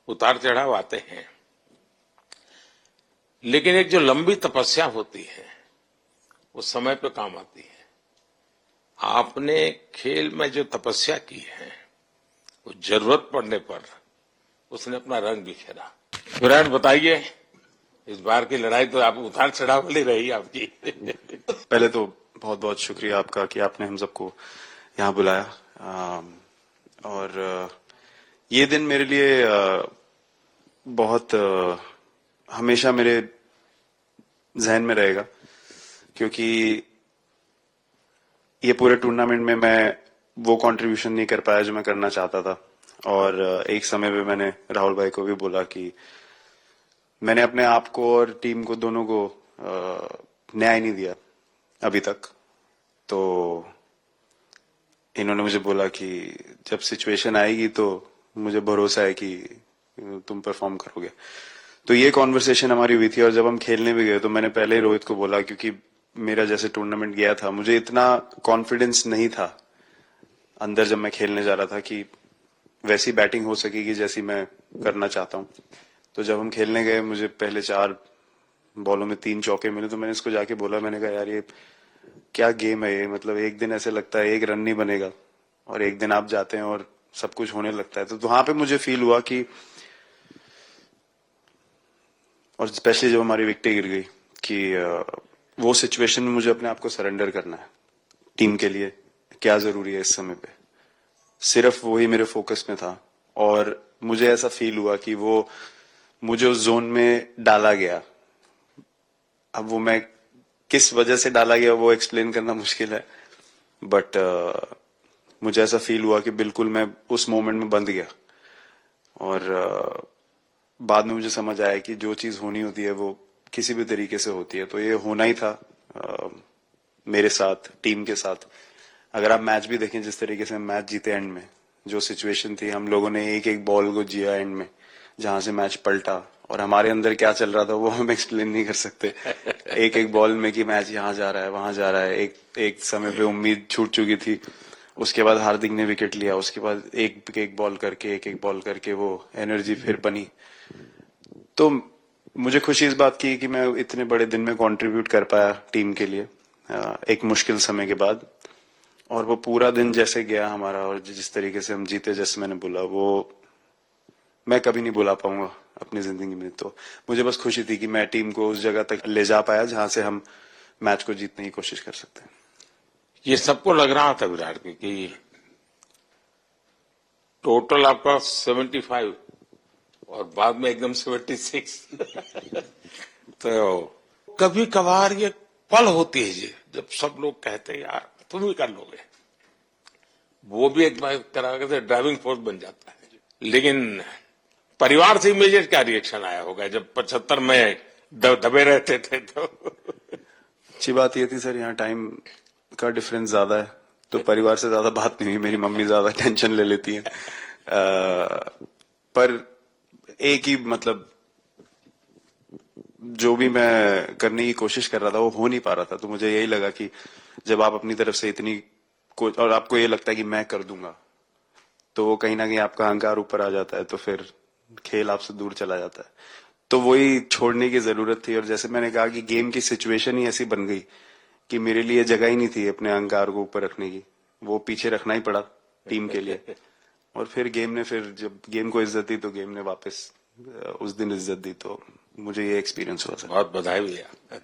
उतार चढ़ाव आते हैं, लेकिन एक जो लंबी तपस्या होती है वो समय पे काम आती है। आपने खेल में जो तपस्या की है वो जरूरत पड़ने पर उसने अपना रंग बिखेरा। विराट, बताइए, इस बार की लड़ाई तो आप उतार चढ़ाव वाली रही आपकी। पहले तो बहुत बहुत शुक्रिया आपका कि आपने हम सबको यहाँ बुलाया। और ये दिन मेरे लिए बहुत हमेशा मेरे जहन में रहेगा, क्योंकि ये पूरे टूर्नामेंट में मैं वो कंट्रीब्यूशन नहीं कर पाया जो मैं करना चाहता था। और एक समय पे मैंने राहुल भाई को भी बोला कि मैंने अपने आप को और टीम को दोनों को न्याय नहीं दिया अभी तक। तो इन्होंने मुझे बोला कि जब सिचुएशन आएगी तो मुझे भरोसा है कि तुम परफॉर्म करोगे। तो ये कॉन्वर्सेशन हमारी हुई थी, और जब हम खेलने भी गए तो मैंने पहले ही रोहित को बोला, क्योंकि मेरा जैसे टूर्नामेंट गया था मुझे इतना कॉन्फिडेंस नहीं था अंदर जब मैं खेलने जा रहा था कि वैसी बैटिंग हो सकेगी जैसी मैं करना चाहता हूँ। तो जब हम खेलने गए मुझे पहले 4 बॉलों में 3 चौके मिले, तो मैंने इसको जाके बोला, मैंने कहा यार ये क्या गेम है ये, मतलब एक दिन ऐसे लगता है एक रन नहीं बनेगा और एक दिन आप जाते हैं और सब कुछ होने लगता है। तो वहां पे मुझे फील हुआ कि, और स्पेशली जब हमारी विकेट गिर गई, कि वो सिचुएशन में मुझे अपने आप को सरेंडर करना है। टीम के लिए क्या जरूरी है इस समय पे, सिर्फ वही मेरे फोकस में था। और मुझे ऐसा फील हुआ कि वो मुझे उस जोन में डाला गया। अब वो मैं किस वजह से डाला गया वो एक्सप्लेन करना मुश्किल है, बट मुझे ऐसा फील हुआ कि बिल्कुल मैं उस मोमेंट में बंद गया। और बाद में मुझे समझ आया कि जो चीज होनी होती है वो किसी भी तरीके से होती है। तो ये होना ही था मेरे साथ, टीम के साथ। अगर आप मैच भी देखें, जिस तरीके से हम मैच जीते एंड में, जो सिचुएशन थी, हम लोगों ने एक एक बॉल को जिया एंड में, जहां से मैच पलटा, और हमारे अंदर क्या चल रहा था वो हम एक्सप्लेन नहीं कर सकते। एक एक बॉल में कि मैच यहाँ जा रहा है वहां जा रहा है। एक समय पे उम्मीद छूट चुकी थी, उसके बाद हार्दिक ने विकेट लिया, उसके बाद एक एक बॉल करके वो एनर्जी फिर बनी। तो मुझे खुशी इस बात की कि मैं इतने बड़े दिन में कंट्रीब्यूट कर पाया टीम के लिए एक मुश्किल समय के बाद। और वो पूरा दिन जैसे गया हमारा, और जिस तरीके से हम जीते, जैसे मैंने बोला, वो मैं कभी नहीं भुला पाऊंगा अपनी जिंदगी में। तो मुझे बस खुशी थी कि मैं टीम को उस जगह तक ले जा पाया जहां से हम मैच को जीतने की कोशिश कर सकते हैं। ये सबको लग रहा था विराट कि टोटल आपका 75 और बाद में एकदम 76। तो कभी कभार ये पल होती है जी, जब सब लोग कहते हैं यार तुम ही कर लोगे, वो भी एक तरह से ड्राइविंग फोर्स बन जाता है। लेकिन परिवार से इमीडिएट क्या रिएक्शन आया होगा जब 75 में दबे रहते थे? तो अच्छी बात ये थी सर, यहाँ टाइम का डिफरेंस ज्यादा है, तो परिवार से ज्यादा बात नहीं हुई। मेरी मम्मी ज्यादा टेंशन ले लेती है। पर एक ही, मतलब जो भी मैं करने की कोशिश कर रहा था वो हो नहीं पा रहा था। तो मुझे यही लगा कि जब आप अपनी तरफ से इतनी और आपको ये लगता है कि मैं कर दूंगा, तो वो कहीं ना कहीं आपका अहंकार ऊपर आ जाता है, तो फिर खेल आपसे दूर चला जाता है। तो वही छोड़ने की जरूरत थी। और जैसे मैंने कहा कि गेम की सिचुएशन ही ऐसी बन गई कि मेरे लिए जगह ही नहीं थी अपने अहंकार को ऊपर रखने की, वो पीछे रखना ही पड़ा टीम के लिए। और फिर गेम ने, फिर जब गेम को इज्जत दी तो गेम ने वापस उस दिन इज्जत दी। तो मुझे ये एक्सपीरियंस हुआ सर। बहुत बधाई भैया।